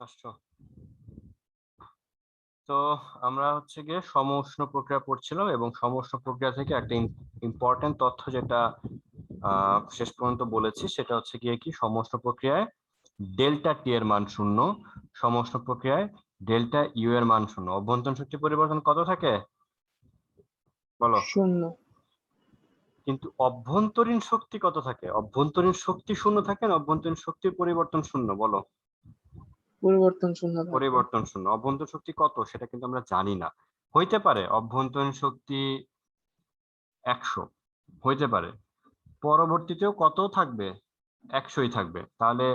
আসছো। তো আমরা হচ্ছে গিয়ে সমউষ্ণ প্রক্রিয়া পড়ছিলাম এবং সমউষ্ণ প্রক্রিয়া থেকে একটা ইম্পর্টেন্ট তথ্য যেটা শেষ পর্যন্ত বলেছি সেটা হচ্ছে গিয়ে কি সমউষ্ণ প্রক্রিয়ায় ডেল্টা টি এর মান শূন্য, সমউষ্ণ প্রক্রিয়ায় ডেল্টা ইউ এর মান শূন্য। অভ্যন্তরীণ শক্তি পরিবর্তন কত থাকে বলো? শূন্য। কিন্তু অভ্যন্তরীণ শক্তি কত থাকে? অভ্যন্তরীণ শক্তি শূন্য থাকে না অভ্যন্তরীণ শক্তির পরিবর্তন শূন্য? বলো। পরিবর্তন শূন্য থাকবে। পরিবর্তন শূন্য। অভ্যন্তরীণ শক্তি কত সেটা কিন্তু আমরা জানি না। হইতে পারে অভ্যন্তরীণ শক্তি 100 হইতে পারে, পরবর্তীতেও কত থাকবে? 100ই থাকবে। তাহলে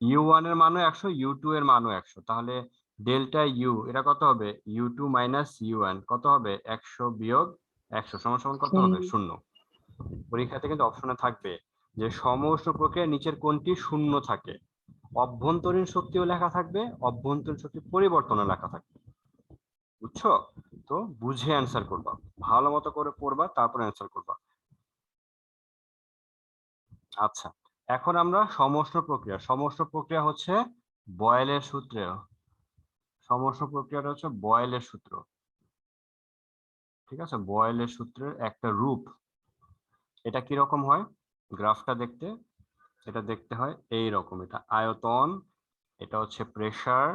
u1 এর মানও 100, u2 এর মানও 100। তাহলে ডেল্টা ইউ এটা কত হবে? u2 মাইনাস u1 কত হবে? 100 বিয়োগ 100 সমান সমান কত হবে? শূন্য। পরীক্ষাতে কিন্তু অপশনে থাকবে যে সমউষ্ণ প্রক্রিয়ার নিচের কোনটি শূন্য থাকে। অভ্যন্তরীণ শক্তিও লেখা থাকবে, অভ্যন্তরীণ শক্তি পরিবর্তনও লেখা থাকবে। বুঝছো? তো বুঝে অ্যান্সার করবা, ভালো মতো করে পড়বা, তারপর অ্যান্সার করবা। আচ্ছা, এখন আমরা সমউষ্ণ প্রক্রিয়া। সমউষ্ণ প্রক্রিয়া হচ্ছে বয়েলের সূত্রে, সমউষ্ণ প্রক্রিয়াটা হচ্ছে বয়েলের সূত্র। ঠিক আছে, বয়েলের সূত্রের একটা রূপ। এটা কি রকম হয় গ্রাফটা দেখতে? এটা দেখতে হয় এই রকম। এটা আয়তন, এটা হচ্ছে প্রেসার,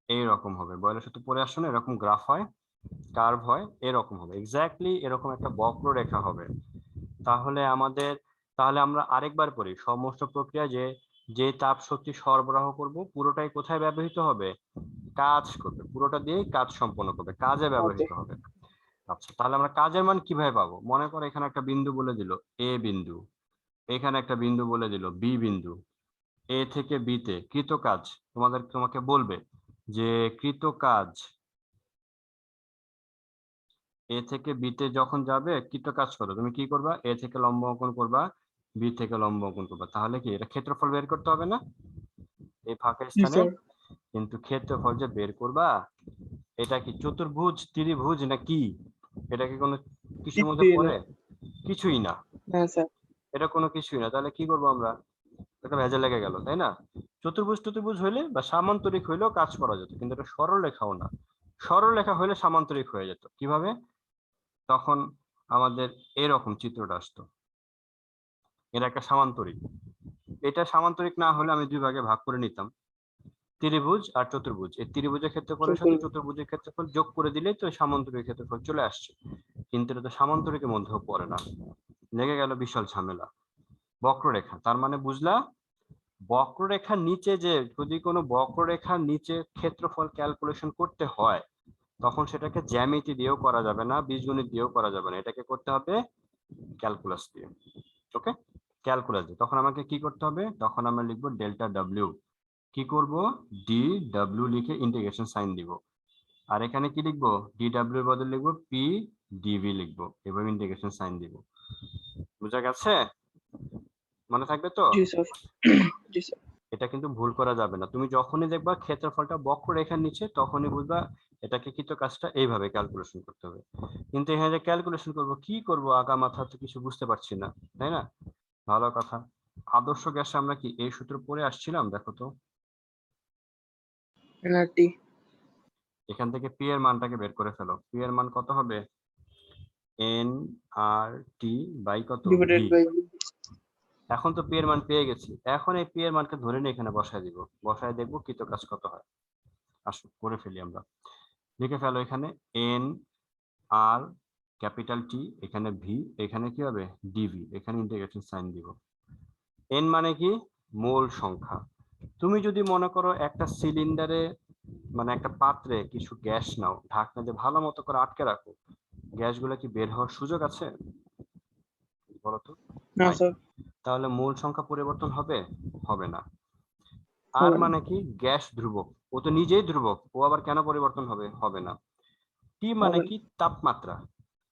এই রকম হবে। বয়েলের সূত্র পড়ে আসছো না? এরকম গ্রাফ হয়, কার্ভ হয়, এরকম হবে, এক্স্যাক্টলি এরকম একটা বক্ররেখা হবে। তাহলে আমরা আরেকবার পড়ি। সমস্ত প্রক্রিয়া যে যে তাপ শক্তি সরবরাহ করব পুরোটাই কোথায় ব্যবহৃত হবে? কাজ করবে, পুরোটা দিয়েই কাজ সম্পন্ন করবে, কাজে ব্যবহৃত হবে। আচ্ছা, তাহলে আমরা কাজের মান কিভাবে পাবো? মনে করো এখানে একটা বিন্দু বলে দিল এ বিন্দু, এখানে একটা বিন্দু বলে দিল বি বিন্দু। এ থেকে বি তে কৃত কাজ তোমাকে বলবে যে কৃত কাজ এ থেকে বি তে যখন যাবে কৃত কাজ করো, তুমি কি করবা? এ থেকে লম্ব অঙ্কন করবা, বি থেকে লম্ব অঙ্কন করবা। তাহলে কি এটা ক্ষেত্রফল বের করতে হবে না এই ফাঁকা স্থানে? কিন্তু ক্ষেত্রফল যে বের করবা, এটা কি চতুর্ভুজ, ত্রিভুজ না কি? এটা কি কোনো কিছুর মধ্যে পড়ে? কিছুই না। এটা কোনো কিছুই না। তাহলে কি করবো আমরা? একটা ভেজা লেগে গেল, তাই না? চতুর্ভুজ টতুর্ভুজ হইলে বা সামান্তরিক হইলেও কাজ করা যেত, কিন্তু এটা সরল রেখাও না। সরল রেখা হইলে সামান্তরিক হয়ে যেত। কিভাবে? তখন আমাদের এরকম চিত্রটা আসতো। এটা একটা সামান্তরিক। এটা সামান্তরিক না হলে আমি দুই ভাগে ভাগ করে নিতাম, ত্রিভুজ আর চতুর্ভুজ। এই ত্রিভুজের ক্ষেত্রফলের সাথে চতুর্ভুজের ক্ষেত্রফল যোগ করে দিলেই তো সামান্তরিক ক্ষেত্রফল চলে আসছে। কিন্তু এটা তো সামান্তরিকের মধ্যেও পড়ে না। লেগে গেল বিশাল ঝামেলা। বক্ররেখা, তার মানে বুঝলা বক্ররেখার নিচে যদি কোনো বক্ররেখার নিচে ক্ষেত্রফল ক্যালকুলেশন করতে হয় তখন সেটাকে জ্যামিতি দিয়েও করা যাবে না, বীজগণিত দিয়েও করা যাবে না, এটাকে করতে হবে ক্যালকুলাস দিয়ে। ওকে, ক্যালকুলাস দিয়ে। তখন আমাকে কি করতে হবে? তখন আমরা লিখবো ডেল্টা ডব্লিউ। কি করব? ডি ডব্লিউ লিখে ইন্টিগ্রেশন সাইন দিব। আর এখানে কি লিখবো? ডি ডব্লিউ এর বদলে লিখবো পি ডিভি লিখবো, এভাবে ইন্টিগ্রেশন সাইন দিব। বুঝা গেছে? মনে থাকবে তো? এটা কিন্তু ভুল করা যাবে না। তুমি যখনই দেখবা ক্ষেত্রফলটা বক্ররেখার নিচে তখনই বুঝবা এটাকে কৃত কাজটা এইভাবে ক্যালকুলেশন করতে হবে। কিন্তু এখানে যে ক্যালকুলেশন করব, কি করব আগা মাথা তো কিছু বুঝতে পারছি না, তাই না? ভালো কথা। আদর্শ গ্যাসে আমরা কি এই সূত্র পড়ে আসছিলাম? দেখো তো, এখান থেকে পি এর মানটাকে বের করে ফেলো। পি এর মান কত হবে? এন আর টি বাই কত? ভি। এখন তো পি এর মান পেয়ে গেছি, এখন এই পি এর মানকে ধরে নিয়ে এখানে বসায় দিব, বসায় দেখবো কৃত কাজ কত হয়। আসো করে ফেলি আমরা। লিখে ফেলো এখানে এন আর ক্যাপিটাল টি, এখানে ভি, এখানে কি হবে? ডিভি, এখানে ইন্টিগ্রেশন সাইন দিব। এন মানে কি? মোল সংখ্যা। তুমি যদি মনে করো একটা সিলিন্ডারে মানে একটা পাত্রে কিছু গ্যাস নাও, ঢাকনা দিয়ে ভালো মতো করে আটকে রাখো, গ্যাসগুলো কি বের হওয়ার সুযোগ আছে? বলতো তাহলে মোল সংখ্যা পরিবর্তন হবে? হবে না। আর মানে কি? গ্যাস ধ্রুবক, ও তো নিজেই ধ্রুবক, ও আবার কেন পরিবর্তন হবে? হবে না। টি মানে কি? তাপমাত্রা।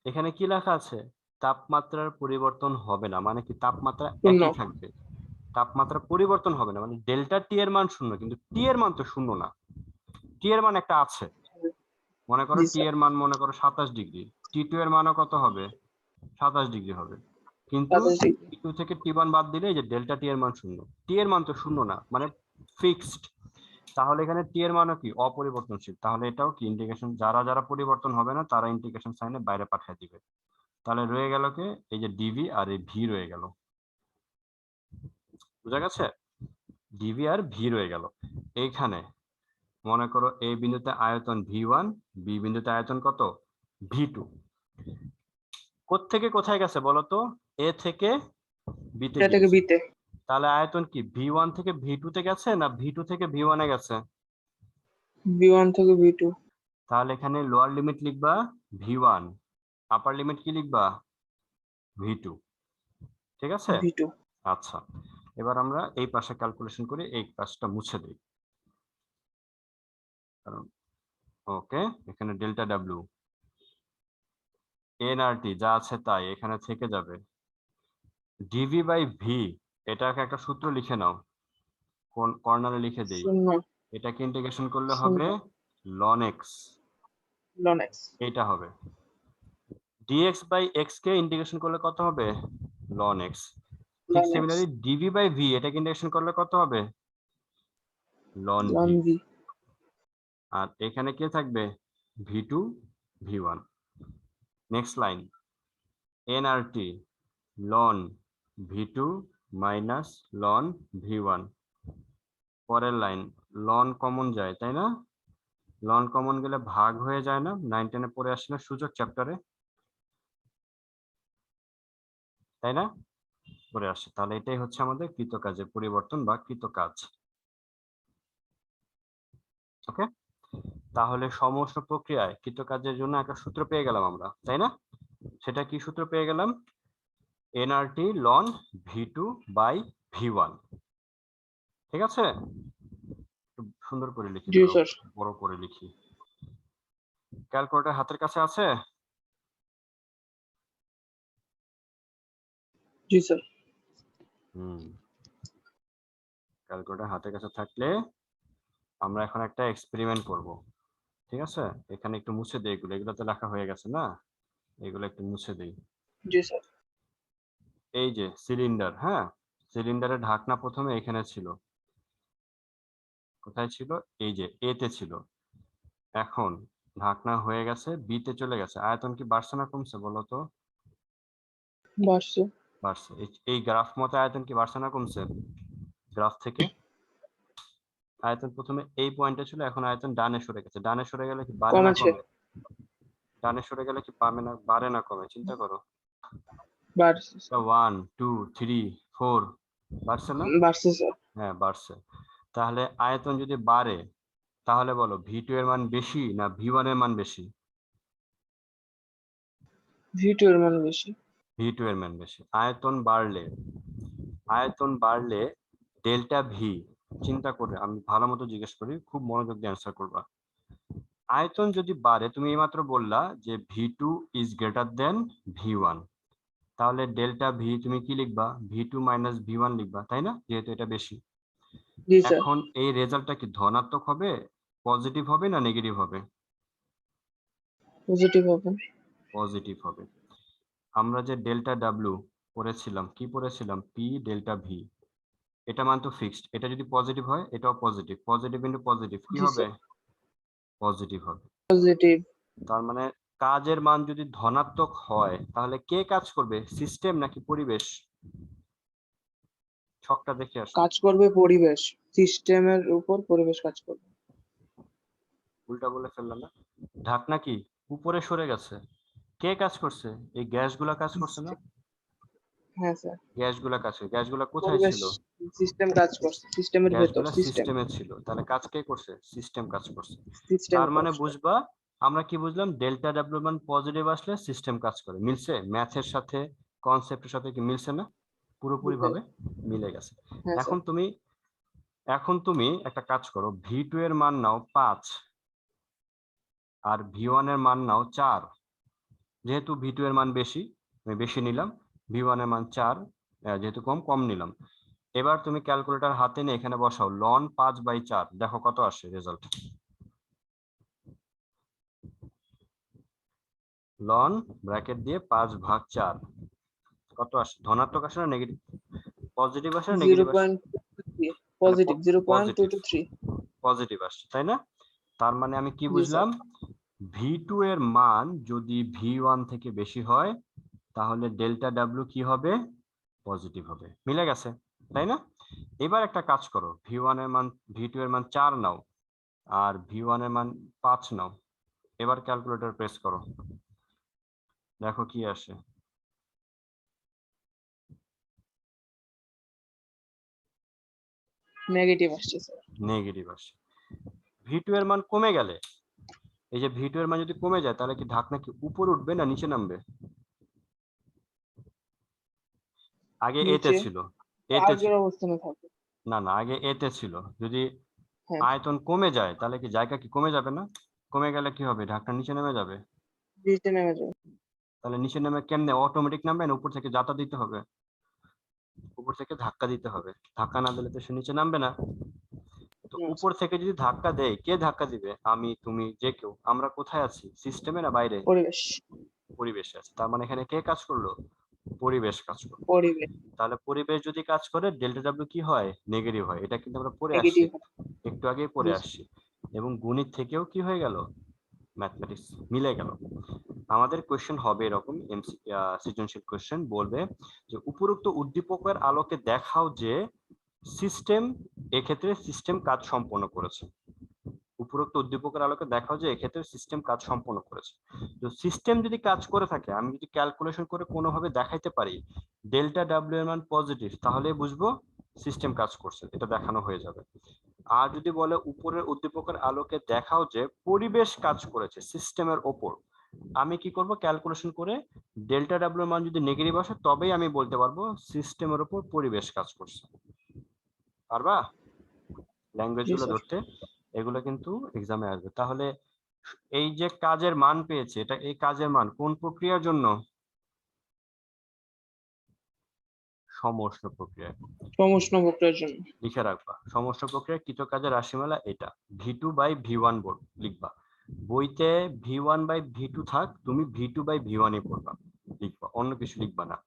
এখানে কি লেখা আছে? তাপমাত্রার পরিবর্তন হবে না, মানে কি তাপমাত্রা একই থাকবে, তাপমাত্রা পরিবর্তন হবে না, মানে ডেল্টা টি এর মান শূন্য। কিন্তু টি এর মান তো শূন্য না, টি এর মান একটা আছে। মনে করো টি এর মান মনে করো 27 ডিগ্রি, টি টু এর মানও কত হবে? 27 ডিগ্রি হবে। কিন্তু টি টু থেকে টি ওয়ান বাদ দিলে এই যে ডেল্টা টি এর মান শূন্য। টি এর মান তো শূন্য না, মানে ফিক্সড। তাহলে এখানে টি এর মানও কি অপরিবর্তনশীল, তাহলে এটাও কি ইন্টিগ্রেশন, যারা যারা পরিবর্তন হবে না তারা ইন্টিগ্রেশন সাইনে বাইরে পাঠিয়ে দিবে। তাহলে রয়ে গেল কি এই যে ডিভি আর এই ভি রয়ে গেল, বুঝা গেছে? ডিভি আর ভি রয়ে গেল। এইখানে মনে করো এই বিন্দুতে আয়তন ভি1, বি বিন্দুতে আয়তন কত ভি2। কোত্থেকে কোথায় গেছে বলতো? এ থেকে বিতে এটা থেকে গিয়েছে। বিতে, তাহলে আয়তন কি ভি1 থেকে ভি2 তে গেছে না ভি2 থেকে ভি1 এ গেছে? V1 থেকে V2, তাহলে এখানে লোয়ার লিমিট লিখবা ভি1, আপার লিমিট কি লিখবা ভি2। ঠিক আছে? V2, আচ্ছা, এবার আমরা এই পাশে ক্যালকুলেশন করে এই কাজটা মুছে দিই। কারণ ওকে, এখানে ডেল্টা ডাব্লিউ এন আর টি যা আছে তাই এখানে থেকে যাবে। ডিভি বাই ভি, এটাকে একটা সূত্র লিখে নাও, কোন কর্নারে লিখে দেই। 0, এটাকে ইন্টিগ্রেশন করলে 0, হবে লন এক্স, ln x, এইটা হবে। ডিএক্স বাই এক্স কে ইন্টিগ্রেশন করলে কত হবে? লন এক্স। ঠিক ln x, similarly dv by v এটাকে ইন্টিগ্রেশন করলে কত হবে? লন ln ভি। v, আর এখানে কে থাকবে? ভি2 ভি1। নেক্সট লাইন এনআরটি লন ভি2 মাইনাস লন ভি1। পরের লাইন লন কমন যায় তাই না? লন কমন গেলে ভাগ হয়ে যায় না? 9 10 পড়ে আসে না সূচক চ্যাপ্টারে, তাই না? পড়ে আসে। তাহলে এটাই হচ্ছে আমাদের কৃতকাজের পরিবর্তন বা কৃতকাজ। ওকে, তাহলে সমস্ত প্রক্রিয়ায় কৃতকাজের জন্য একটা সূত্র পেয়ে গেলাম আমরা, তাই না? সেটা কি সূত্র পেয়ে গেলাম? এনআরটি লন ভি2 বাই ভি1। ঠিক আছে, একটু সুন্দর করে লিখি, জি দাঁড়াও স্যার, বড় করে লিখি। ক্যালকুলেটর হাতের কাছে আছে? জি স্যার, ক্যালকুলেটর হাতের কাছে থাকলে আমরা এখন একটা এক্সপেরিমেন্ট করব। ঠিক আছে, এখানে একটু মুছে দেই, এগুলো এগুলো তো লেখা হয়ে গেছে না, এগুলো একটু মুছে দেই। জি স্যার, এই যে সিলিন্ডার, হ্যাঁ, সিলিন্ডারের ঢাকনা প্রথমে এখানে ছিল, কোথায় ছিল? এই যে এ তে ছিল। এখন ঢাকনা হয়ে গেছে বি তে চলে গেছে, আয়তন কি বাড়ছে না কমছে বলো তো? বাড়ছে, বাড়ছে। এই গ্রাফ মতে আয়তন কি বাড়ছে না কমছে? গ্রাফ থেকে আয়তন প্রথমে এই পয়েন্টে ছিল, এখন আয়তন ডানে সরে গেছে, ডানে সরে গেলে কি বাড়ে না কমেছে, কমে? ডানে সরে গেলে কি পাবে না, বাড়ে না কমে? চিন্তা করো। বাড়ছে স্যার, 1 2 3 4 বাড়ছে না? বাড়ছে স্যার, হ্যাঁ বাড়ছে। তাহলে আয়তন যদি বাড়ে তাহলে বলো ভি2 এর মান বেশি না ভি1 এর মান বেশি? V2 এর মান বেশি, ভি2 এর মান বেশি। আয়তন বাড়লে ডেল্টা ভি, চিন্তা করে আমি ভালো মতো জিজ্ঞেস করি, খুব মনোযোগ দিয়ে অ্যান্সার করবা। আয়তন যদি বাড়ে, তুমি এইমাত্র বললা যে ভি2 ইজ গ্রেটার দেন ভি1, তাহলে ডেল্টা ভি তুমি কি লিখবা? ভি2 মাইনাস ভি1 লিখবা, তাই না? যেহেতু এটা বেশি। জি স্যার, এখন এই রেজাল্টটা কি ধনাত্মক হবে, পজিটিভ হবে না নেগেটিভ হবে? পজিটিভ হবে, পজিটিভ হবে। আমরা যে ডেল্টা ডাব্লিউ পড়েছিলাম, কি পড়েছিলাম? পি ডেল্টা ভি, এটা মান তো ফিক্সড, এটা যদি পজিটিভ হয় এটাও পজিটিভ, পজিটিভ ইন্টু পজিটিভ কি জি হবে? স্যার, পজিটিভ হবে। পজিটিভ, তার মানে কাজের মান যদি ধনাত্মক হয় তাহলে কে কাজ করবে, সিস্টেম নাকি পরিবেশ? ছকটা দেখে আসো। কাজ করবে পরিবেশ, সিস্টেমের উপর পরিবেশ কাজ করবে, উল্টা বলে ফেললাম না? ঢাকনা কি উপরে সরে গেছে, কে কাজ করছে? এই গ্যাসগুলা কাজ করছে না? হ্যাঁ স্যার, গ্যাসগুলা কাজ করে, গ্যাসগুলা কোথায় পরিবেশ, ছিল? সিস্টেম কাজ করছে, সিস্টেমের ভেতর, গ্যাসগুলা সিস্টেম, সিস্টেমে ছিল, তাহলে কাজ কে করছে? সিস্টেম কাজ করছে। সিস্টেম তার মানে করছে, বুঝবা আমরা কি বুঝলাম? ডেল্টা ডাব্লিউ মান পজিটিভ আসলে সিস্টেম কাজ করে। মিলছে? ম্যাথের সাথে কনসেপ্টের সাথে কি মিলছে না? পুরোপুরি ভাবে মিলে গেছে। হ্যাঁ এখন স্যার, তুমি একটা কাজ করো, ভি2 এর মান নাও 5 আর ভি1 এর মান নাও 4। যেহেতু ভি2 এর মান বেশি, আমি বেশি নিলাম, ভি1 এর মান 4, যেহেতু কম কম নিলাম। এবার তুমি ক্যালকুলেটর হাতে নিয়ে এখানে বসাও লন 5/4, দেখো কত আসে রেজাল্ট। লন ব্র্যাকেট দিয়ে 5/4 কত আসে? ধনাত্মক আসে না নেগেটিভ? পজিটিভ আসে না নেগেটিভ আসে? 0.23, পজিটিভ পজিটিভ। 0.223, পজিটিভ আসছে, তাই না? তার মানে আমি কি জি, বুঝলাম, V2 এর মান যদি V1 থেকে বেশি হয় তাহলে ডেল্টা ডাব্লিউ কি হবে, পজিটিভ হবে। মিলে গেছে, তাই না? এবার একটা কাজ করো, V1 এর মান V2 এর মান 4 নাও আর V1 এর মান 5 নাও। এবার ক্যালকুলেটর প্রেস করো, দেখো কি আসে। নেগেটিভ আসছে স্যার। নেগেটিভ আসে। V2 এর মান কমে গেলে, এই যে V2 এর মান যদি কমে যায় তাহলে কি ঢাকনা কি উপরে উঠবে না নিচে নামবে? আগে এতে নিচে ছিল, এতে আগের ছিল, অবস্থানে থাকে। না না আগে এতে ছিল। যদি হ্যাঁ, আয়তন কমে যায় তাহলে কি জায়গা কি কমে যাবে না? কমে গেলে কি হবে, ঢাকনা নিচে নেমে যাবে। নিচে নেমে যাবে। তাহলে নিচে নেমে কেমনে, অটোমেটিক নামবে না উপর থেকে জাতা দিতে হবে? উপর থেকে ধাক্কা দিতে হবে, ধাক্কা না দিলে তো সে নিচে নামবে না। তো না, উপর থেকে যদি ধাক্কা দেয়, কে ধাক্কা দিবে? আমি, তুমি, যে কেউ। আমরা কোথায় আছি, সিস্টেমে না বাইরে? পরিবেশ। পরিবেশে আছে। তার মানে এখানে কে কাজ করলো, পরিবেশ কাজ করলো। পরিবেশ তাহলে পরিবেশ যদি কাজ করে ডেল্টা ডাব্লিউ কি হয়, নেগেটিভ হয়। এটা কিন্তু আমরা পড়ে আসছি, নেগেটিভ। একটু আগেই পড়ে জি স্যার। আসছি। এবং গণিত থেকেও কি হয়ে গেল, ম্যাথমেটিক্স মিলে গেল। আমাদের কোশ্চেন হবে এরকম, সৃজনশীল কোশ্চেন বলবে যে উপরোক্ত উদ্দীপকের আলোকে দেখাও যে সিস্টেম, এক্ষেত্রে সিস্টেম কাজ সম্পন্ন করেছে। উপরোক্ত উদ্দীপকের আলোকে দেখাও যে এক্ষেত্রে সিস্টেম কাজ সম্পন্ন করেছে। তো সিস্টেম যদি কাজ করে থাকে, আমি যদি ক্যালকুলেশন করে কোনোভাবে দেখাইতে পারি ডেল্টা ডাব্লিউ এর মান পজিটিভ, তাহলে বুঝবো সিস্টেম কাজ করছে, এটা দেখানো হয়ে যাবে। আর যদি বলে উপরের উদ্দীপকের আলোকে দেখাও যে পরিবেশ কাজ করেছে সিস্টেমের ওপর, আমি কি করব, ক্যালকুলেশন করে ডেল্টা ডাব্লিউ এর মান যদি নেগেটিভ আসে তবেই আমি বলতে পারবো সিস্টেমের ওপর পরিবেশ কাজ করছে। পারবা ল্যাঙ্গুয়েজ জি গুলো স্যার। ধরতে? এগুলো কিন্তু এক্সামে আসবে। তাহলে এই যে কাজের মান পেয়েছে, এটা এই কাজের মান কোন প্রক্রিয়ার জন্য? সমষ্ণ প্রক্রিয়া। সমষ্ণ প্রক্রিয়ার জন্য। লিখে রাখবা, সমষ্ণ প্রক্রিয়া কৃত কাজের রাশিমালা এটা V2/V1 লিখবা। বইতে V1/V2 থাক, তুমি V2/V1 পড়বা, লিখবা, অন্য কিছু লিখবা না।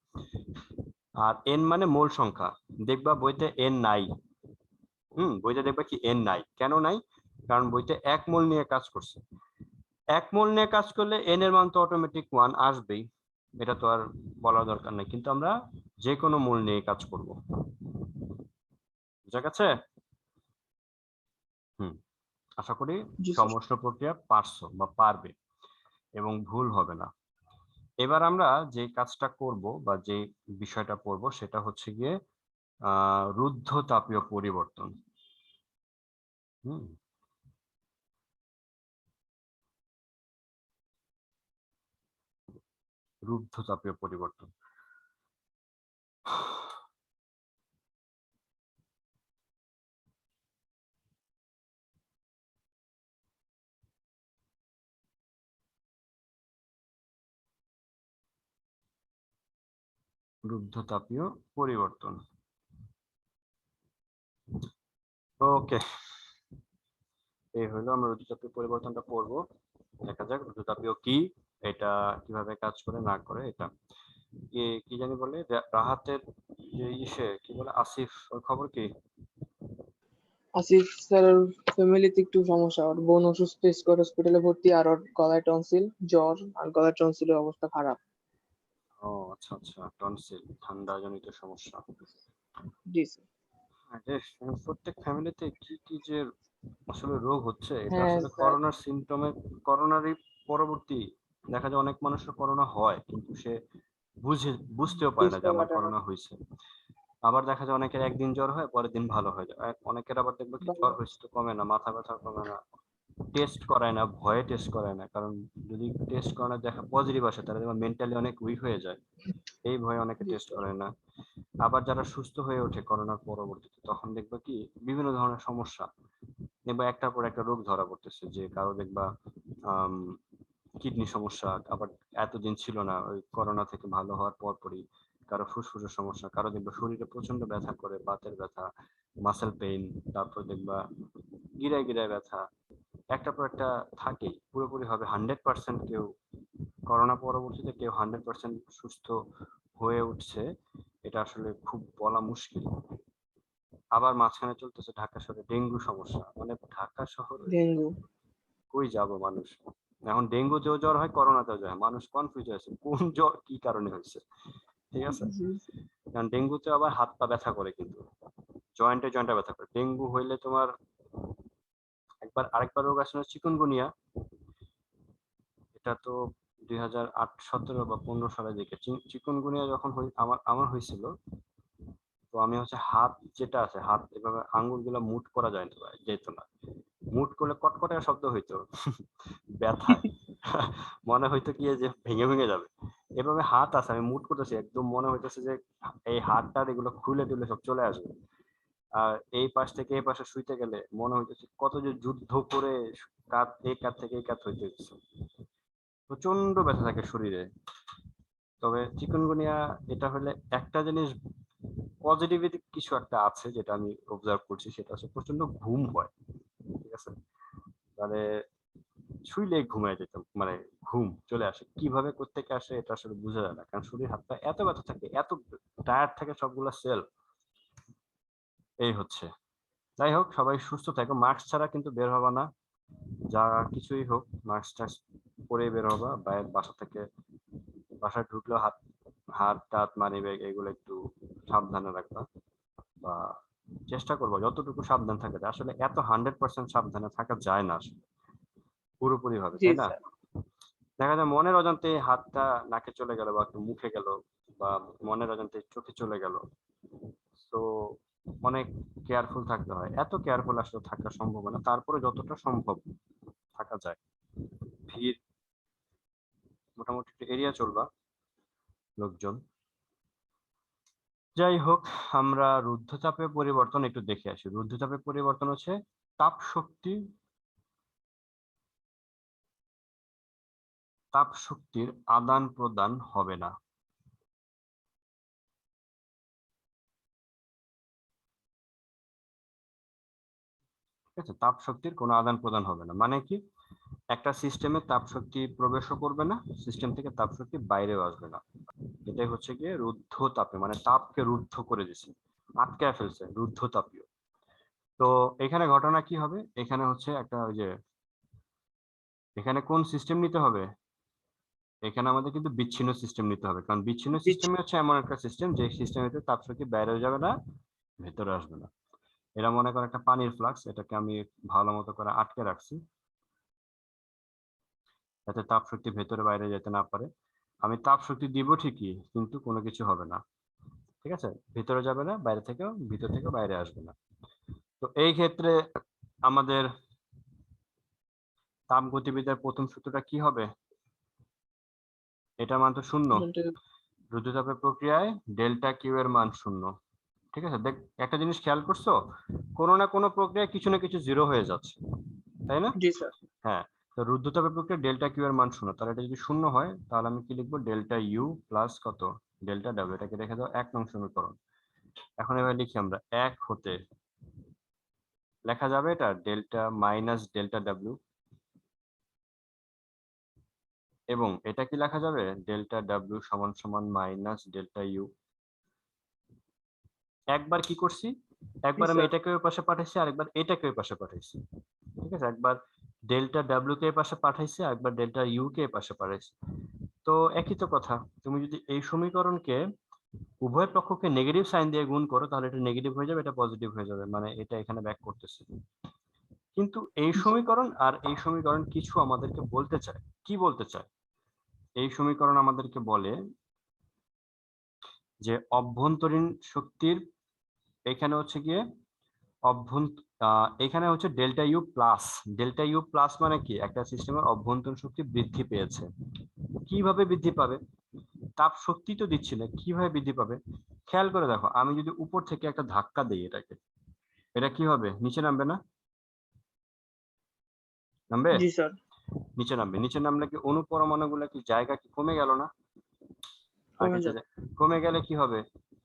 আর n মানে মোল সংখ্যা, দেখবা বইতে n নাই। বইতে দেখবা কি n নাই, কেন নাই? কারণ বইতে 1 মোল নিয়ে কাজ করছে। 1 মোল নিয়ে কাজ করলে n এর মান তো অটোমেটিক 1 আসবেই, এটা তো আর বলার দরকার নেই। কিন্তু আমরা যে কোনো মূল নিয়ে কাজ করব, বুঝা গেছে? হুম, আশা করি জি স্যার। সমষ্ণ প্রক্রিয়া পারছো বা পারবে এবং ভুল হবে না। এবার আমরা যে কাজটা করব বা যে বিষয়টা পড়ব সেটা হচ্ছে গিয়ে রুদ্ধতাপীয় পরিবর্তন। হুম, রুদ্ধতাপীয় পরিবর্তন। রুদ্ধতাপীয় পরিবর্তন, ওকে। এই হলো, আমরা রুদ্ধতাপীয় পরিবর্তনটা পড়বো। দেখা যাক রুদ্ধতাপীয় কি, এটা কিভাবে কাজ করে না করে। এটা কি কি জানি বলে, রাহাতের যে ইসে কি বলে, আসিফ, ওর খবর কি? আসিফ স্যার ফ্যামিলিতে একটু সমস্যা, ওর বোন অসুস্থ, স্কট হসপিটালে ভর্তি, আর ওর গলায় টনসিল, জ্বর, আর গলায় টনসিলের অবস্থা খারাপ। ও আচ্ছা আচ্ছা, টনসিল, ঠান্ডা জনিত সমস্যা। জি স্যার। আরে প্রত্যেক ফ্যামিলিতে কি কি যে আসলে রোগ হচ্ছে, এটা হ্যাঁ আসলে স্যার। করোনার সিমটমে, করোনারই পরবর্তী। দেখা যায় অনেক মানুষের করোনা হয় কিন্তু সে বুঝতেও পারে না যে বুঝতে আমার পারে না। করোনা হয়েছে। আবার দেখা যায় অনেকের একদিন জ্বর হয়, পরের দিন ভালো হয়ে যায়। আর অনেকের আবার দেখবে কি জ্বর হয়েছে তো কমে না, মাথা ব্যথা কমে না, টেস্ট করায় না, ভয়ে টেস্ট করায় না। কারণ যদি টেস্ট করানো দেখা পজিটিভ আসে তাহলে দেখবে মেন্টালি অনেক উইক হয়ে যায়, এই ভয়ে অনেকে জি টেস্ট স্যার। করে না। আবার যারা সুস্থ হয়ে ওঠে করোনার পরবর্তীতে, তখন দেখবা কি বিভিন্ন ধরনের সমস্যা, দেখবা একটার পর একটা রোগ ধরা পড়তেছে। যে কারো দেখবা কিডনি সমস্যা, আবার এতদিন ছিল না ওই করোনা থেকে ভালো হওয়ার পরপরই কারো ফুসফুসের সমস্যা, কারো দেখবা শরীরে প্রচন্ড ব্যথা করে, বাতের ব্যথা, মাসেল পেইন, তারপর দেখবা গিরায় গিরায় ব্যথা, একটার পর একটা থাকেই। পুরোপুরি হবে 100% কেউ করোনা পরবর্তীতে কেউ 100% সুস্থ হয়ে উঠছে, এটা আসলে খুব বলা মুশকিল। আবার মাঝখানে চলতেছে ঢাকা শহরে ডেঙ্গু সমস্যা, মানে ঢাকা শহরে ডেঙ্গু। কই যাব মানুষ। এখন ডেঙ্গুতেও জ্বর হয়, করোনাতেও জ্বর হয়, মানুষ কনফিউজ হয়েছে কোন জ্বর কি কারণে হয়েছে। ঠিক আছে, জি, কারণ ডেঙ্গুতে আবার হাত পা ব্যথা করে, কিন্তু জয়েন্টে জয়েন্টে ব্যথা করে। ডেঙ্গু হইলে তোমার আরেকবার রোগ আসলে চিকুনগুনিয়া, এটা তো 2008, 2017 বা 2015 সালের দিকে চিকুনগুনিয়া যখন আমার আমার হয়েছিল। তো আমি হচ্ছে হাত যেটা আছে, হাত এভাবে আঙ্গুল গুলা মুট করা যায় না, যেত না। মুট করলে কটকটে শব্দ হইতো ব্যথায়। মনে হইতো কি যে ভেঙে ভেঙে যাবে। এভাবে হাত আছে, আমি মুট করতেছি, একদম মনে হইতেছে যে এই হাতটার এগুলো খুলে টুলে সব চলে আসবে। আর এই পাশ থেকে এই পাশে শুইতে গেলে মনে হইতেছে কত যে যুদ্ধ করে কাঁধ এই কাঁধ থেকে এই কাঁধ হইতে হচ্ছে, প্রচন্ড ব্যথা থাকে শরীরে। তবে চিকুনগুনিয়া এটা হলে একটা জিনিস পজিটিভিটি কিছু একটা আছে যেটা আমি অবজার্ভ করছি, সেটা হচ্ছে প্রচন্ড ঘুম হয়। ঠিক আছে, মানে শুইলে ঘুমায় যেতাম, মানে ঘুম চলে আসে, কিভাবে কোত্থেকে আসে এটা আসলে বোঝা যায় না, কারণ শরীর হাত পা এত ব্যথা থাকে, এত টায়ার্ড থাকে সবগুলা সেল। এই হচ্ছে। যাই হোক, সবাই সুস্থ থাকো, মাস্ক ছাড়া কিন্তু বের হবা না, যা কিছুই হোক মাস্ক টাস্ক পরে বের হবা। বাইরে বাসা থেকে, বাসায় ঢুকলেও হাত হাত টাত মানি ব্যাগ এগুলো একটু সাবধানে রাখবা, বা চেষ্টা করবো যতটুকু সাবধান থাকা যায়। আসলে এত 100% সাবধানে থাকা যায় না আসলে পুরোপুরি ভাবে, জি তাই না? স্যার। দেখা যায় মনের অজান্তে হাতটা নাকে চলে গেল, বা একটু মুখে গেল, বা মনের অজান্তে চোখে চলে গেল। তো অনেক কেয়ারফুল থাকতে হয়, এত কেয়ারফুল আসলে থাকা সম্ভব না, তারপরে যতটা সম্ভব থাকা যায়। ভিড় মোটামুটি একটু এড়িয়ে চলবা লোকজন। যাই হোক, আমরা রুদ্ধচাপের পরিবর্তন একটু দেখে আসি। রুদ্ধচাপের পরিবর্তন হচ্ছে তাপ শক্তির আদান প্রদান হবে না। ঠিক আছে, তাপ শক্তির কোনো আদান প্রদান হবে না মানে কি, একটা সিস্টেমে তাপ শক্তি প্রবেশও করবে না, সিস্টেম থেকে তাপ শক্তি বাইরেও আসবে না। এটাই হচ্ছে গিয়ে রুদ্ধ তাপে, মানে তাপকে রুদ্ধ করে দিছে, আটকায় ফেলছে, রুদ্ধ তাপীয়। তো এখানে ঘটনা কি হবে, এখানে হচ্ছে একটা ওই যে, এখানে কোন সিস্টেম নিতে হবে, এখানে আমাদের কিন্তু বিচ্ছিন্ন সিস্টেম নিতে হবে, কারণ বিচ্ছিন্ন সিস্টেম হচ্ছে এমন একটা সিস্টেম যে সিস্টেমে তাপ শক্তি বাইরেও যাবে না, ভেতরে আসবে না। এরা মনে করে একটা পানির ফ্লাক্স, এটাকে আমি ভালো মতো করে আটকে রাখছি যাতে তাপ শক্তি ভেতরে বাইরে যেতে না পারে। আমি তাপ শক্তি দিব ঠিকই, কিন্তু কোনো কিছু হবে না। ঠিক আছে, ভিতরে যাবে না, বাইরে থেকেও, ভিতর থেকেও বাইরে আসবে না। তো এই ক্ষেত্রে আমাদের তাপ গতিবিদ্যার প্রথম সূত্রটা কি হবে, এটার মান তো শূন্য। রুদ্ধতাপের প্রক্রিয়ায় ডেল্টা কিউ এর মান শূন্য। ঠিক আছে, দেখ একটা জিনিস খেয়াল করছো, কোনো না কোনো প্রক্রিয়ায় কিছু না কিছু জিরো হয়ে যাচ্ছে, তাই না? জি স্যার। হ্যাঁ, তো রুদ্ধতাপের প্রক্রিয়া ডেল্টা কিউ এর মান শূন্য, তাহলে এটা যদি শূন্য হয় তাহলে আমি কি লিখবো, ডেল্টা ইউ প্লাস কত, ডেল্টা ডাব্লিউ। এটাকে রেখে দাও 1 নং সমীকরণ। এখন এবার লিখি আমরা, 1 হতে লেখা যাবে এটা ডেল্টা মাইনাস ডেল্টা ডাব্লিউ, এবং এটা কি লেখা যাবে, ডেল্টা ডাব্লিউ সমান সমান মাইনাস ডেল্টা ইউ। একবার কি করছি, জি একবার আমি স্যার। এটাকে ওই পাশে পাঠাইছি, আরেকবার এটাকে ওই পাশে পাঠাইছি। ঠিক আছে, একবার ডেল্টা ডাব্লিউ কে এই পাশে পাঠাইছি, একবার ডেল্টা ইউ কে এই পাশে পাঠাইছি। তো একই তো কথা, তুমি যদি এই সমীকরণকে উভয় পক্ষকে নেগেটিভ সাইন দিয়ে গুণ করো তাহলে এটা নেগেটিভ হয়ে যাবে, এটা পজিটিভ হয়ে যাবে, মানে এটা এখানে ব্যাক করতেছে। কিন্তু এই সমীকরণ আর এই সমীকরণ কিছু আমাদেরকে বলতে চায়, কি বলতে চায়, এই সমীকরণ আমাদেরকে বলে যে অভ্যন্তরীণ শক্তির, এখানে হচ্ছে গিয়ে এখানে হচ্ছে delta U plus. Delta U plus মানে কি, একটা সিস্টেমের অভ্যন্তরীণ শক্তি বৃদ্ধি পেয়েছে। কিভাবে বৃদ্ধি পাবে, তাপ শক্তি তো দিচ্ছি না, কিভাবে বৃদ্ধি পাবে, খেয়াল করে দেখো, আমি যদি উপর থেকে একটা ধাক্কা দিই এটাকে, এটা কি হবে, নিচে নামবে না, নামবে, জি স্যার। নিচে নামবে। নিচে নামলে কি অণু পরমাণু গুলা কি জায়গা কি কমে গেল না, কমে আগে যে যাবে। কমে গেলে কি হবে,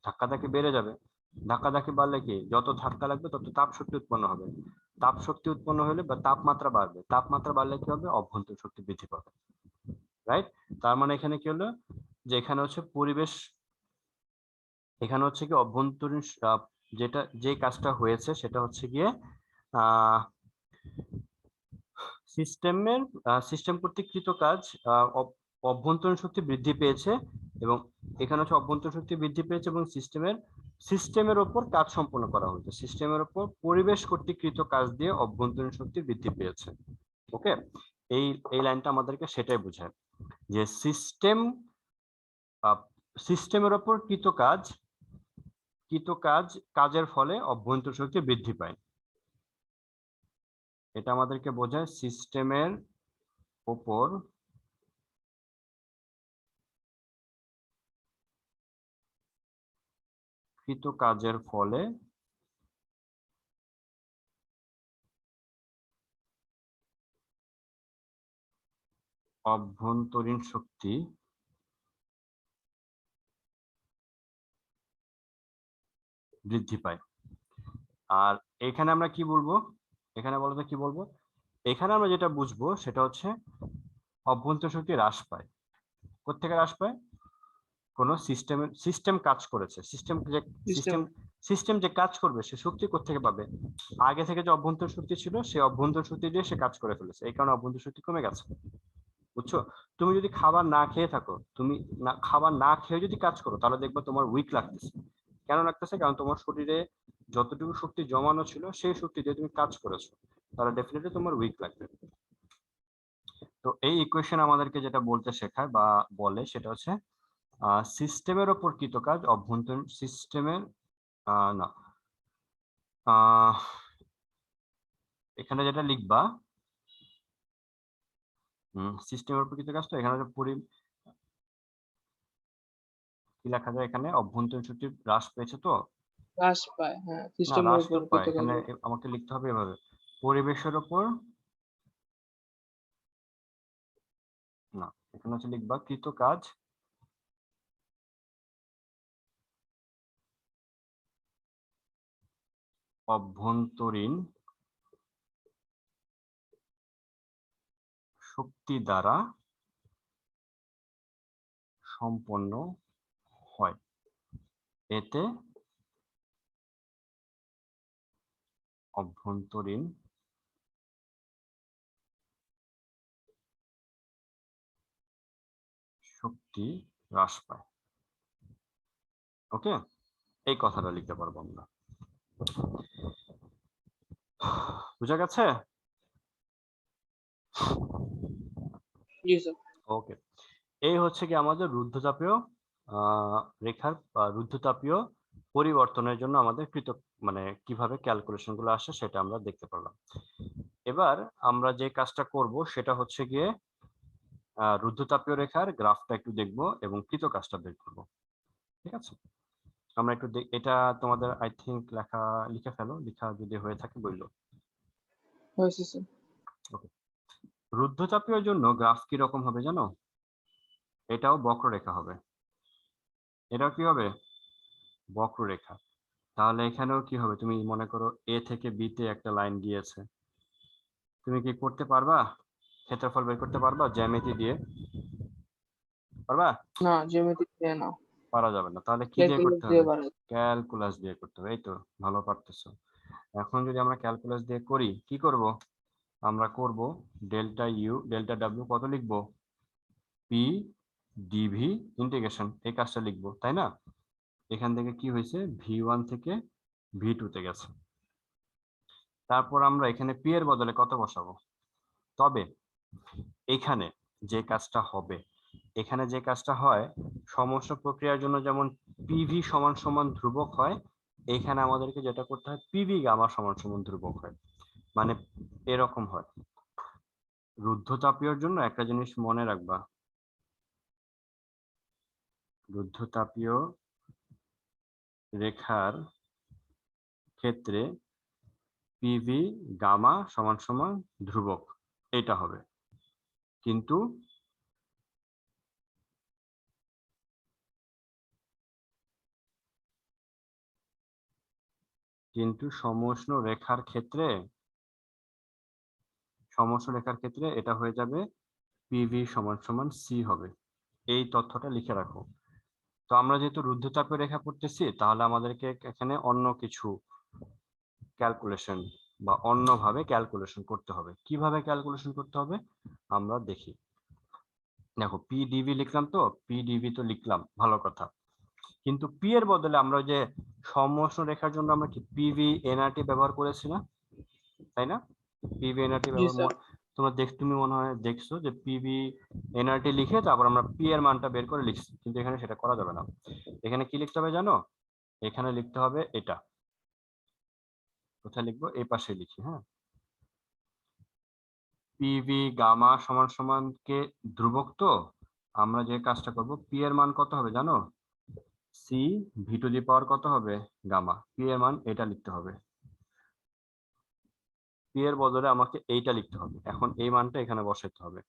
ধাক্কাধাক্কি বেড়ে যাবে। ধাক্কাধাক্কি বাড়লে কি, যত ধাক্কা লাগবে তত তাপ শক্তি উৎপন্ন হবে। তাপ শক্তি উৎপন্ন হলে বা তাপমাত্রা বাড়বে, তাপমাত্রা বাড়লে কি হবে, অভ্যন্তরীণ শক্তি বৃদ্ধি পাবে। রাইট, তার মানে এখানে কি হলো, যে এখানে হচ্ছে পরিবেশ, এখানে হচ্ছে কি অভ্যন্তরীণ যে কাজটা হয়েছে সেটা হচ্ছে গিয়ে সিস্টেম কর্তৃক কৃত কাজ অভ্যন্তরীণ শক্তি বৃদ্ধি পেয়েছে, এবং এখানে হচ্ছে অভ্যন্তরীণ শক্তি বৃদ্ধি পেয়েছে এবং সিস্টেমের ওপর কাজ সম্পন্ন করা হয়েছে, সিস্টেমের ওপর পরিবেশ কর্তৃক কৃত কাজ দিয়ে অভ্যন্তরীণ শক্তি বৃদ্ধি পেয়েছে। ওকে, এই লাইনটা আমাদেরকে সেটাই বোঝায় যে সিস্টেমের ওপর কাজের ফলে অভ্যন্তরীণ শক্তি বৃদ্ধি পায়। এটা আমাদেরকে বোঝায় সিস্টেমের ওপর কৃত কাজের ফলে অভ্যন্তরীণ শক্তি বৃদ্ধি পায়। আর এখানে আমরা কি বলবো, এখানে বলতে কি বলবো, এখানে আমরা যেটা বুঝবো সেটা হচ্ছে অভ্যন্তরীণ শক্তি হ্রাস পায়। কোত্থেকে হ্রাস পায়? কোন সিস্টেম কাজ করেছে, সিস্টেম যে কাজ করবে সে শক্তি কোত্থেকে পাবে? আগে থেকে যে অভ্যন্তরীণ শক্তি ছিল সেই অভ্যন্তরীণ শক্তি দিয়ে সে কাজ করে ফেলেছে, এই কারণে অভ্যন্তরীণ শক্তি কমে গেছে। বুঝছো? তুমি যদি খাবার না খেয়ে থাকো, তুমি খাবার না খেয়ে যদি কাজ করো তাহলে দেখবে তোমার উইক লাগতেছে। কেন লাগতেছে? কারণ তোমার শরীরে যতটুকু শক্তি জমানো ছিল সেই শক্তি দিয়ে তুমি কাজ করেছো, তাহলে ডেফিনেটলি তোমার উইক লাগবে। তো এই ইকুয়েশন আমাদেরকে যেটা বলতে শেখায় বা বলে সেটা হচ্ছে সিস্টেমের ওপর কৃত কাজ অভ্যন্তরীণ সিস্টেমের না এখানে যেটা লিখবা সিস্টেমের উপর কৃত কাজ, তো এখানে কি লেখা যায়? এখানে অভ্যন্তরীণ শক্তি হ্রাস পেয়েছে, তো হ্রাস পায়, হ্যাঁ, না সিস্টেমের হ্রাস তো উপর পায়, কৃত এখানে কাজের। আমাকে লিখতে হবে এভাবে, পরিবেশের ওপর, না এখানে হচ্ছে লিখবা কৃত কাজ অভ্যন্তরীণ শক্তি দ্বারা সম্পন্ন হয়, এতে অভ্যন্তরীণ শক্তি হ্রাস পায়। ওকে, এই কথাটা লিখতে পারবো আমরা। বুঝা গেছে? জি স্যার। ওকে, এই হচ্ছে কি আমাদের রুদ্ধতাপীয় রেখার রুদ্ধতাপীয় পরিবর্তনের জন্য আমাদের মানে কিভাবে ক্যালকুলেশন গুলো আসে সেটা আমরা দেখতে পারলাম। এবার আমরা যে কাজটা করব সেটা হচ্ছে গিয়ে রুদ্ধতাপীয় রেখার গ্রাফটা একটু দেখব এবং কৃত কাজটা বের করব। ঠিক আছে, আমরা একটু এটা তোমাদের আই থিংক লিখে ফেলো, লেখা যদি হয়ে থাকে বললো। হয়েছে স্যার। ওকে, রুদ্ধতাপীয় জন্য গ্রাফ কি রকম হবে জানো? এটাও বক্ররেখা হবে, এটাও কি হবে? বক্ররেখা। তাহলে এখানেও কি হবে? তুমি মনে করো এ থেকে বি তে একটা লাইন গিয়েছে, তুমি কি করতে পারবা? ক্ষেত্রফল বের করতে পারবা জ্যামিতি দিয়ে? পারবা? না, জ্যামিতি দিয়ে না, পারা যাবে না, তাহলে কি দিয়ে ক্যালকুলাস করতে দিয়ে হবে? বাড়াই। ক্যালকুলাস দিয়ে করতে হবে। এই তো ভালো পারতেছো। এখন যদি আমরা ক্যালকুলাস দিয়ে করি, কি করব? আমরা করব ডেল্টা ইউ ডেল্টা ডাব্লিউ কত লিখবো? পি ডিভি ইন্টিগ্রেশন, এই কাজটা লিখবো, তাই না? এখান থেকে কি হয়েছে? ভি1 থেকে ভি2 তে গেছে। তারপর আমরা এখানে পি এর বদলে কত বসাবো? তবে এখানে যে কাজটা হবে, এখানে যে কাজটা হয়, সমস্ত প্রক্রিয়ার জন্য যেমন পিভি সমান সমান ধ্রুবক হয়, এখানে আমাদেরকে যেটা করতে হয় পিভি গামা সমান সমান ধ্রুবক হয়। মানে এরকম হয়। রুদ্ধতাপীয়র জন্য একটা জিনিস মনে রাখবা, রুদ্ধতাপীয় রেখার ক্ষেত্রে পিভি গামা সমান সমান ধ্রুবক, এটা হবে। কিন্তু সমষ্ণ রেখার ক্ষেত্রে এটা হয়ে যাবে পিভি সমান সমান সি হবে। এই তথ্যটা লিখে রাখো। তো আমরা যেহেতু রুদ্ধতাপীয় রেখা পড়তেছি, তাহলে আমাদেরকে এখানে অন্য কিছু ক্যালকুলেশন বা অন্যভাবে ক্যালকুলেশন করতে হবে। কিভাবে ক্যালকুলেশন করতে হবে আমরা দেখি। দেখো পিডিভি লিখলাম, তো পিডিভি তো লিখলাম, ভালো কথা, কিন্তু পি এর বদলে আমরা যে সমউষ্ণ রেখার জন্য আমরা কি পিভি এনআরটি ব্যবহার করেছি না, তাই না? পিভি এনআরটি জি ব্যবহার স্যার। তুমি মনে হয় দেখছো যে পিভি এনআরটি লিখে তারপর আমরা পি এর মানটা বের করে লিখছি, কিন্তু এখানে সেটা করা যাবে না। এখানে কি লিখতে হবে জানো? এখানে লিখতে হবে এটা, কোথায় লিখবো, এই পাশে লিখি, হ্যাঁ। পিভি গামা সমান সমান কে ধ্রুবক, তো আমরা যে কাজটা করব, পি এর মান কত হবে জানো? সি ভি টু দি পাওয়ার কত হবে গামা, পি এর মান এটা লিখতে হবে। পি এর বদলে আমাকে এইটা লিখতে হবে। এখন এই মানটা এখানে বসাতে হবে।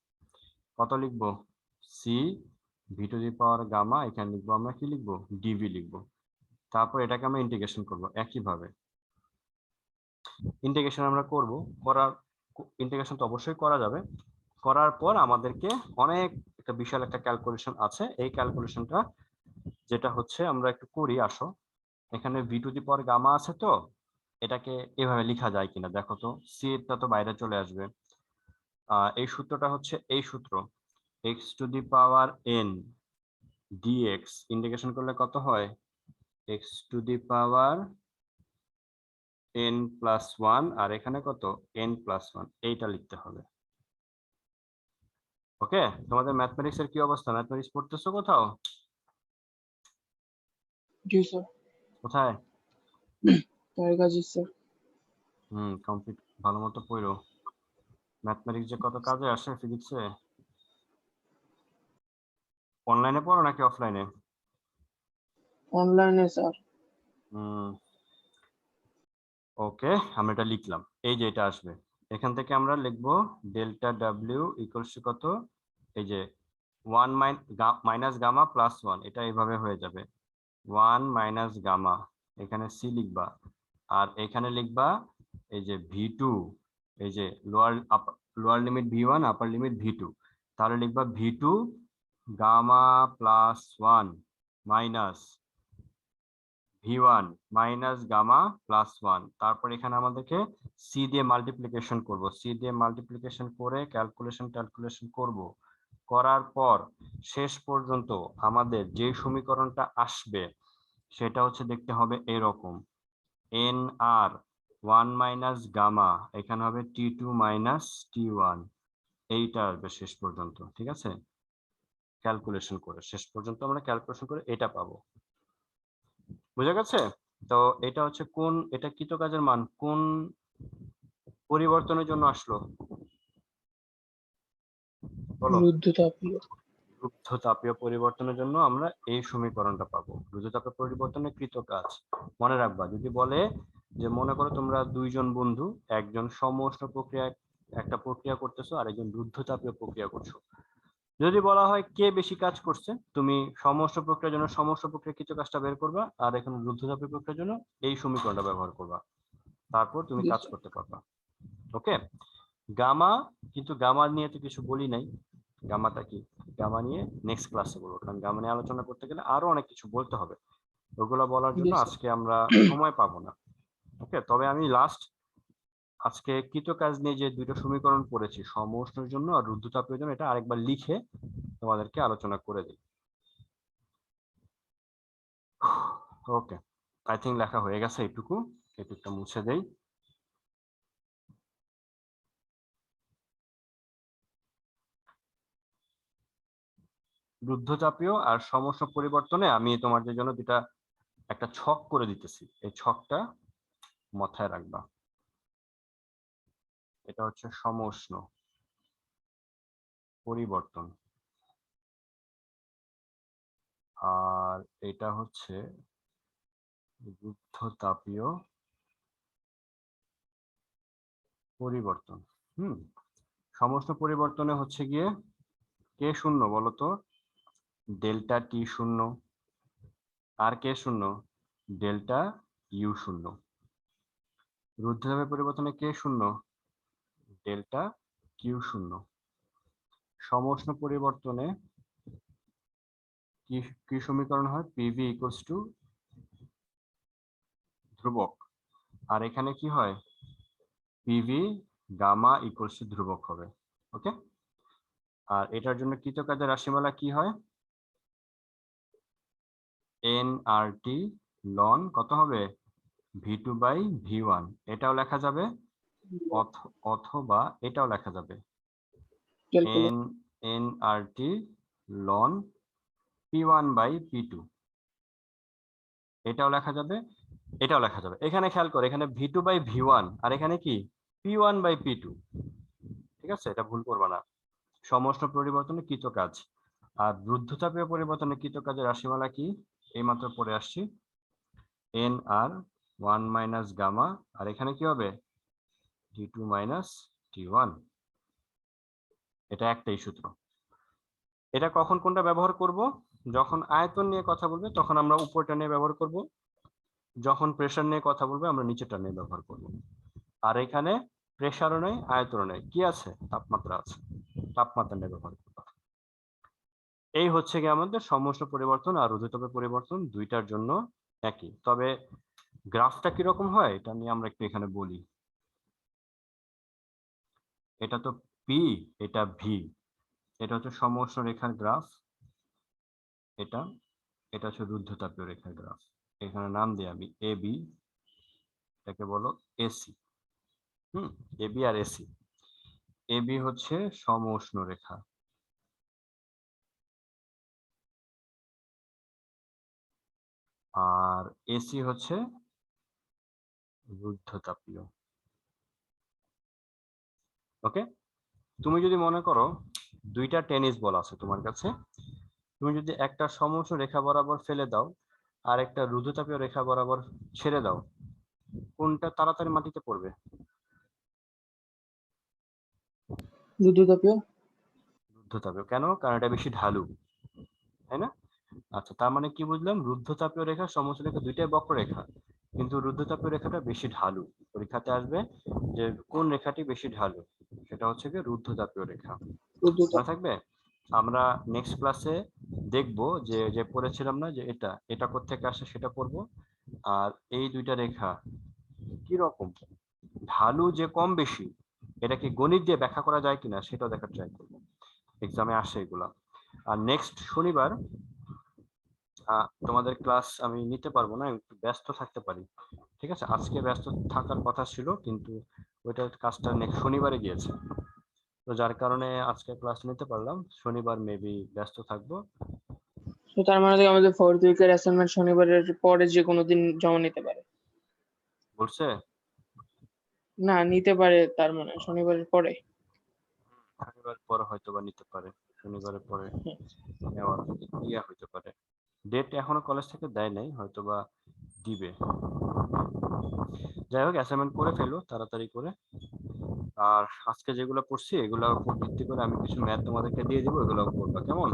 কত লিখবো? C v to the power gamma, এখানে লিখবো আমরা কি লিখবো, ডিভি লিখবো। তারপর এটাকে আমরা ইন্টিগ্রেশন করব একইভাবে। ইন্টিগ্রেশন আমরা করব, ইন্টিগ্রেশন তো অবশ্যই করা যাবে। করার পর আমাদেরকে অনেক একটা বিশাল একটা ক্যালকুলেশন আছে। এই ক্যালকুলেশনটা যেটা হচ্ছে আমরা একটু করি, আসো। এখানে v to the power gamma আছে, তো এটাকে এভাবে লেখা যায় কিনা দেখো তো। সি টা তো বাইরে চলে আসবে। এই সূত্রটা হচ্ছে এই সূত্র, x to the power n d x integration করলে কত হয়, x to the power n plus one, আর এখানে কত, এন প্লাস ওয়ান, এইটা লিখতে হবে। ওকে, তোমাদের ম্যাথমেটিক্স এর কি অবস্থা? ম্যাথমেটিক্স পড়তেছো কোথাও? জি স্যার। কোথায়? তার কাছে স্যার। কমপ্লিট, ভালো মতো পড়ো। ম্যাথমেটিক্স যে কত কাজে আসে ফিজিক্সে। অনলাইনে পড়ো নাকি অফলাইনে? অনলাইনে স্যার। ওকে, আমরা এটা লিখলাম, এই যে এটা আসবে। এখান থেকে আমরা লিখবো ডেল্টা ডাব্লিউ ইকুয়ালস টু কত, এই যে one minus gamma plus one, এটা এইভাবে হয়ে যাবে, ওয়ান মাইনাস গামা, এখানে সি লিখবা, আর এখানে লিখবা এই যে ভি টু, এই যে lower limit v one, upper limit v two, তাহলে লিখবা v two gamma plus one minus v one minus gamma plus one. তারপর এখানে আমাদেরকে সি দিয়ে মাল্টিপ্লিকেশন করব, সি দিয়ে মাল্টিপ্লিকেশন করে ক্যালকুলেশন করব। করার পর শেষ পর্যন্ত আমাদের যে সমীকরণটা আসবে সেটা হচ্ছে দেখতে হবে এরকম, এন আর ওয়ান মাইনাস গামা, এখানে হবে টি টু মাইনাস টি ওয়ান, এইটা আসবে শেষ পর্যন্ত। ঠিক আছে, ক্যালকুলেশন করে শেষ পর্যন্ত আমরা ক্যালকুলেশন করে এটা পাবো। বুঝা গেছে? তো এটা হচ্ছে কোন, এটা কৃত কাজের মান কোন পরিবর্তনের জন্য আসলো বলো? রুদ্ধতাপীয়। রুদ্ধতাপীয় পরিবর্তনের জন্য আমরা এই সমীকরণটা পাবো, রুদ্ধতাপীয় পরিবর্তনের কৃত কাজ। মনে রাখবা, যদি বলে যে মনে করো তোমরা দুইজন বন্ধু, একজন সমউষ্ণ প্রক্রিয়া একটা প্রক্রিয়া করতেছো আর একজন রুদ্ধতাপীয় প্রক্রিয়া করছো, যদি বলা হয় কে বেশি কাজ করছে, তুমি সমউষ্ণ প্রক্রিয়ার জন্য সমউষ্ণ প্রক্রিয়া কৃত কাজটা বের করবা, আর এখন রুদ্ধতাপীয় প্রক্রিয়ার জন্য এই সমীকরণটা ব্যবহার করবা, তারপর তুমি জি কাজ স্যার। করতে পারবা। ওকে, গামা, কিন্তু গামা নিয়ে তো কিছু বলি নাই। গামাটা কি, গামা নিয়ে নেক্সট ক্লাসে বলবো, কারণ গামা নিয়ে আলোচনা করতে গেলে আরো অনেক কিছু বলতে হবে, ওগুলো বলার জি জন্য স্যার। আজকে আমরা সময় পাবো না। ওকে, তবে আমি আজকে কৃত কাজ নিয়ে যে দুটো সমীকরণ পড়েছি, সমউষ্ণের জন্য আর রুদ্ধতাপের জন্য, এটা আরেকবার লিখে তোমাদেরকে আলোচনা করে দিই। ওকে, আই থিঙ্ক লেখা হয়ে গেছে, এটুকুটা মুছে দেই। রুদ্ধচাপীয় আর সমউষ্ণ পরিবর্তনে আমি তোমাদের জন্য একটা ছক করে দিতেছি, এই ছকটা মাথায় রাখবা। এটা হচ্ছে সমউষ্ণ পরিবর্তন, আর এটা হচ্ছে রুদ্ধতাপীয় পরিবর্তন। সমউষ্ণ পরিবর্তনে হচ্ছে গিয়ে কে শূন্য বলতো, ডেল্টা টি শূন্য, আর কে শূন্য, ডেল্টা ইউ শূন্য। রুদ্ধতাপীয় পরিবর্তনে কে শূন্য, ডেল্টা কিউ শূন্য। সমউষ্ণ পরিবর্তনে কি কি সমীকরণ হয়? পিভি ইকুয়ালস টু ধ্রুবক, আর এখানে কি হয়? পিভি গামা ইকুয়ালস টু ধ্রুবক হবে। ওকে, আর এটার জন্য কৃতকাজের রাশিমালা কি হয়? এনআরটি লন কত হবে? V2 বাই V1, এটাও লেখা যাবে অথবা এটাও লেখা যাবে nRT loan P1 by P2, এটাও লেখা যাবে, এটাও লেখা যাবে। এখানে খেয়াল করে, এখানে V2 বাই V1 আর এখানে কি P1 বাই P2। ঠিক আছে, এটা ভুল করবা না। সমষ্ণ পরিবর্তনে কৃতকাজ আর রুদ্ধতাপীয় পরিবর্তনে কৃতকাজের রাশিমালা কি? এইমাত্র পড়ে আসছি, NR1 মাইনাস গামা, আর এখানে কি হবে? T2 minus T1। এটা একটাই সূত্র। এটা কখন কোনটা ব্যবহার করব? যখন আয়তন নিয়ে কথা বলবে তখন আমরা উপরটা নিয়ে ব্যবহার করব, যখন প্রেসার নিয়ে কথা বলবে আমরা নিচেরটা নিয়ে ব্যবহার করব। আর এখানে প্রেসারও নেই, আয়তনও নেই, কি আছে? তাপমাত্রা আছে, তাপমাত্রা নিয়ে ব্যবহার করব। এই হচ্ছে কি আমাদের সমষ্ণ পরিবর্তন আর রুদ্ধতাপের পরিবর্তন দুইটার জন্য একই, তবে গ্রাফটা কিরকম হয় এটা নিয়ে আমরা একটু এখানে বলি। এটা তো পি, এটা ভি, এটা হচ্ছে সমষ্ণ রেখার গ্রাফ, এটা এটা হচ্ছে রুদ্ধতাপীয় রেখার গ্রাফ। এখানে নাম দিই আমি এ বি, এটাকে বলো AC. A B R AC. A B হচ্ছে সমউষ্ণ রেখা, আর এসি হচ্ছে রুদ্ধতাপীয়। ওকে, তুমি যদি মনে করো দুইটা টেনিস বল আছে তোমার কাছে, তুমি যদি একটা সমউষ্ণ রেখা বরাবর ফেলে দাও আর একটা রুদ্ধতাপীয় রেখা বরাবর ছেড়ে দাও, কোনটা তাড়াতাড়ি মাটিতে পড়বে? রুদ্ধতাপীয়। রুদ্ধতাপীয়। কেন? কারণ এটা বেশি ঢালু, তাই না? আচ্ছা, তার মানে কি বুঝলাম? রুদ্ধতাপীয় রেখা সমউষ্ণ রেখা দুইটাই বক্ররেখা, কিন্তু রুদ্ধতাপীয় রেখাটা বেশি ঢালু। পরীক্ষাতে আসবে যে কোন রেখাটি বেশি ঢালু, সেটা হচ্ছে কি রুদ্ধতাপীয় রেখা। মনে থাকবে? আমরা নেক্সট ক্লাসে দেখব যে যে পড়েছিলাম না যে এটা এটা কোত্থেকে আসে সেটা পড়বো, আর এই দুইটা রেখা কি রকম ঢালু যে কম বেশি, এটা কি গণিত দিয়ে ব্যাখ্যা করা যায় কিনা সেটাও দেখার ট্রাই করবো, এক্সামে আসে এগুলা। আর নেক্সট শনিবার তোমাদের ক্লাস আমি নিতে পারবো না, একটু ব্যস্ত থাকতে পারি। ঠিক আছে, আজকে ব্যস্ত থাকার কথা ছিল কিন্তু ওইটার কাজটা নেক্সট শনিবারে গিয়েছে, তো যার কারণে আজকে ক্লাস নিতে পারলাম। শনিবার মেবি ব্যস্ত থাকবো। তো তার মানে আমাদের ফোর্থ উইকের অ্যাসাইনমেন্ট শনিবারের পরে যে কোনো দিন জমা নিতে পারে? বলছে না, নিতে পারে, তার মানে শনিবারের পরে। শনিবার পরে হয়তো বা নিতে পারে, শনিবারের পরে নেওয়ার ইয়া হইতে পারে। ডেট এখনো কলেজ থেকে দেয় নাই, হয়তো বা দিবে। যাই হোক, অ্যাসাইনমেন্ট করে ফেলো তাড়াতাড়ি করে। আর আজকে যেগুলো পড়ছি এগুলোর উপর ভিত্তি করে আমি কিছু ম্যাথ তোমাদেরকে দিয়ে দিব, এগুলো পড়বা, কেমন?